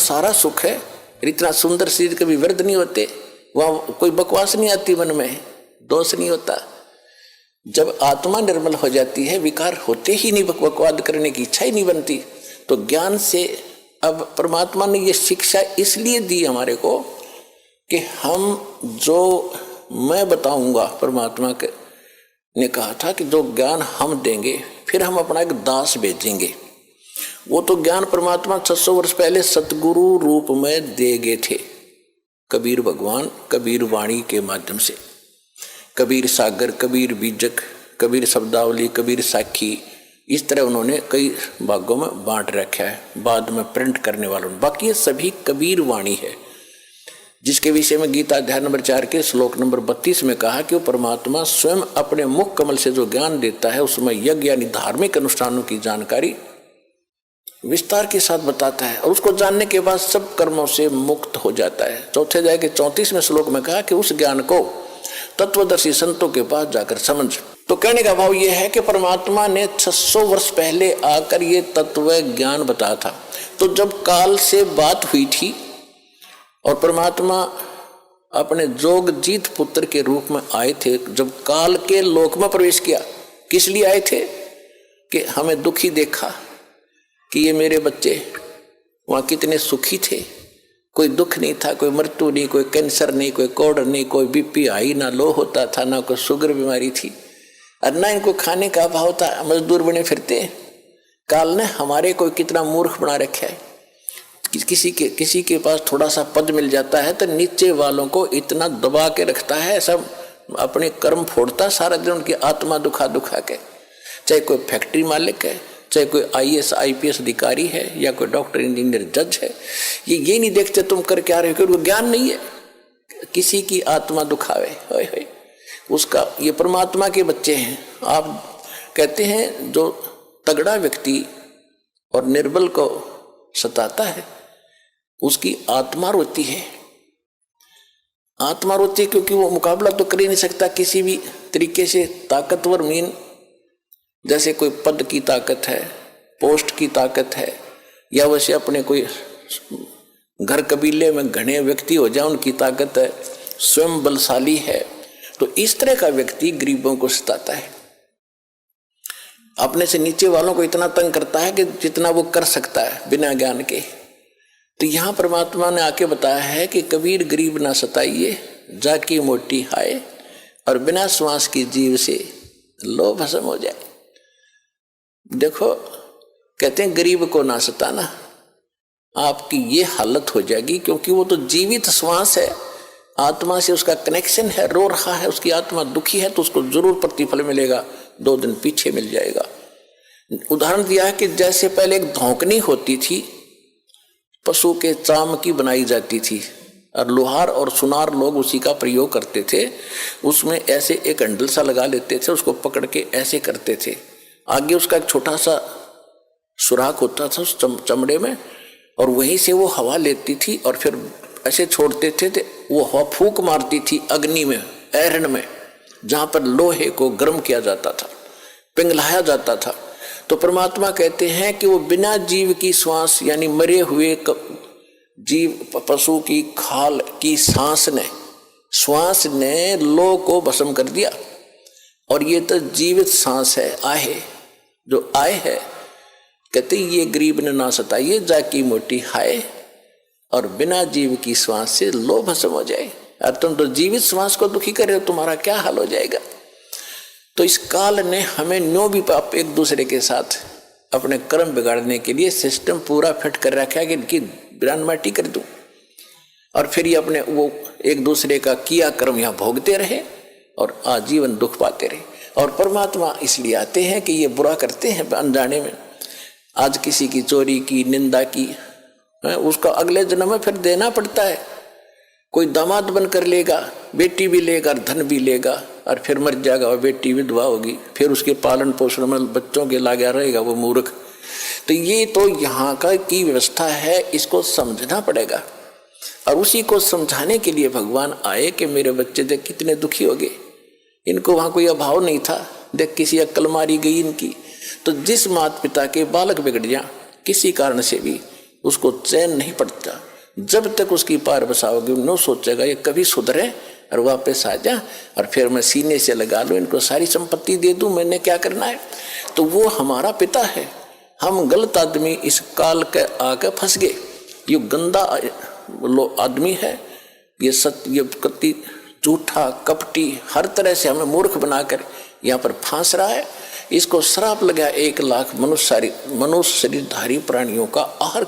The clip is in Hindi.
सारा सुख है, इतना सुंदर शरीर कभी व्यर्थ नहीं होते, वहाँ कोई बकवास नहीं आती, मन में दोष नहीं होता। जब आत्मा निर्मल हो जाती है, विकार होते ही नहीं, बकवाद करने की इच्छा ही नहीं बनती, तो ज्ञान से अब परमात्मा ने ये शिक्षा इसलिए दी हमारे को कि हम जो मैं बताऊंगा, परमात्मा के ने कहा था कि जो ज्ञान हम देंगे फिर हम अपना एक दास भेजेंगे। वो तो ज्ञान परमात्मा 600 वर्ष पहले सतगुरु रूप में दे गए थे, कबीर भगवान कबीर वाणी के माध्यम से। कबीर सागर, कबीर बीजक, कबीर शब्दावली, कबीर साखी, इस तरह उन्होंने कई भागों में बांट रखा है, बाद में प्रिंट करने वालों ने। बाकी ये सभी कबीर वाणी है, जिसके विषय में गीता अध्याय नंबर 4 के श्लोक नंबर 32 में कहा कि वो परमात्मा स्वयं अपने मुख कमल से जो ज्ञान देता है उसमें यज्ञ यानी धार्मिक अनुष्ठानों की जानकारी विस्तार के साथ बताता है, और उसको जानने के बाद सब कर्मों से मुक्त हो जाता है। चौथे अध्याय के 34वें श्लोक में कहा कि उस ज्ञान को तत्वदर्शी संतों के पास जाकर समझ। तो कहने का भाव यह है कि परमात्मा ने 600 वर्ष पहले आकर ये तत्व ज्ञान बताया था। तो जब काल से बात हुई थी और परमात्मा अपने जोगजीत पुत्र के रूप में आए थे, जब काल के लोक में प्रवेश किया, किस लिए आए थे? कि हमें दुखी देखा कि ये मेरे बच्चे वहाँ कितने सुखी थे, कोई दुख नहीं था, कोई मृत्यु नहीं, कोई कैंसर नहीं, कोई कोढ़ नहीं, कोई बीपी हाई ना लो होता था, ना कोई शुगर बीमारी थी, और ना इनको खाने का अभाव था, मजदूर बने फिरते। काल ने हमारे को कितना मूर्ख बना रखा है। किसी के पास थोड़ा सा पद मिल जाता है तो नीचे वालों को इतना दबा के रखता है, सब अपने कर्म फोड़ता सारा दिन, उनकी आत्मा दुखा दुखा के। चाहे कोई फैक्ट्री मालिक है, चाहे कोई IAS IPS अधिकारी है, या कोई डॉक्टर इंजीनियर जज है, ये नहीं देखते तुम कर क्या रहे हो, क्योंकि ज्ञान नहीं है। किसी की आत्मा दुखावे, होय होय, उसका ये परमात्मा के बच्चे हैं। आप कहते हैं जो तगड़ा व्यक्ति और निर्बल को सताता है उसकी आत्मा रोती है। आत्मा रोती है क्योंकि वो मुकाबला तो कर ही नहीं सकता किसी भी तरीके से। ताकतवर मीन जैसे कोई पद की ताकत है, पोस्ट की ताकत है, या वैसे अपने कोई घर कबीले में घने व्यक्ति हो जाए उनकी ताकत है, स्वयं बलशाली है। तो इस तरह का व्यक्ति गरीबों को सताता है, अपने से नीचे वालों को इतना तंग करता है कि जितना वो कर सकता है बिना ज्ञान के। तो यहाँ परमात्मा ने आके बताया है कि कबीर गरीब ना सताइए, जाकी मोटी हाय, और बिना श्वास की जीव से लो भस्म हो जाए। देखो कहते हैं गरीब को ना सताना, आपकी ये हालत हो जाएगी, क्योंकि वो तो जीवित श्वास है, आत्मा से उसका कनेक्शन है, रो रहा है, उसकी आत्मा दुखी है, तो उसको जरूर प्रतिफल मिलेगा, 2 दिन पीछे मिल जाएगा। उदाहरण दिया है कि जैसे पहले एक धौंकनी होती थी, पशु के चाम की बनाई जाती थी, और लोहार और सुनार लोग उसी का प्रयोग करते थे। उसमें ऐसे एक हैंडल सा लगा लेते थे, उसको पकड़ के ऐसे करते थे, आगे उसका एक छोटा सा सुराख होता था उस चमड़े में, और वहीं से वो हवा लेती थी और फिर ऐसे छोड़ते थे, तो वो हवा फूंक मारती थी अग्नि में, ऐरण में, जहाँ पर लोहे को गर्म किया जाता था, पिघलाया जाता था। तो परमात्मा कहते हैं कि वो बिना जीव की श्वास यानी मरे हुए जीव पशु की खाल की श्वास ने लो को भस्म कर दिया। और ये तो जीवित सांस है, आहे जो आए है, कहते ये गरीब ने ना सताइए, जाकी मोटी हाय, और बिना जीव की श्वास से लो भस्म हो जाए। और तुम तो जीवित श्वास को दुखी कर रहे हो, तुम्हारा क्या हाल हो जाएगा। तो इस काल ने हमें न्यों भी पाप एक दूसरे के साथ अपने कर्म बिगाड़ने के लिए सिस्टम पूरा फिट कर रखा है कि इनकी बिरान माटी कर दूं, और फिर ये अपने वो एक दूसरे का किया कर्म यहाँ भोगते रहे और आजीवन दुख पाते रहे। और परमात्मा इसलिए आते हैं कि ये बुरा करते हैं अनजाने में। आज किसी की चोरी की, निंदा की, उसका अगले जन्म में फिर देना पड़ता है। कोई दामाद बनकर लेगा, बेटी भी लेगा, धन भी लेगा, और फिर मर जाएगा, और बेटी विधवा होगी, फिर उसके पालन पोषण में बच्चों के लागा रहेगा वो मूर्ख। तो ये तो यहाँ का की व्यवस्था है, इसको समझना पड़ेगा। और उसी को समझाने के लिए भगवान आए कि मेरे बच्चे देख कितने दुखी हो गए, इनको वहाँ कोई अभाव नहीं था, देख किसी अक्ल मारी गई इनकी। तो जिस माता पिता के बालक बिगड़ जाए किसी कारण से भी, उसको चैन नहीं पड़ता। जब तक उसकी पार बसाओगे न सोचेगा ये कभी सुधरे और वापस आ जा और फिर मैं सीने से लगा लूँ, इनको सारी संपत्ति दे दूँ, मैंने क्या करना है। तो वो हमारा पिता है। हम गलत आदमी इस काल के आके फंस गए। ये गंदा आदमी है, ये कति झूठा कपटी, हर तरह से हमें मूर्ख बनाकर यहाँ पर फांस रहा है। इसको श्राप लगा 1 लाख मनुष्य शरीरधारी प्राणियों का आहार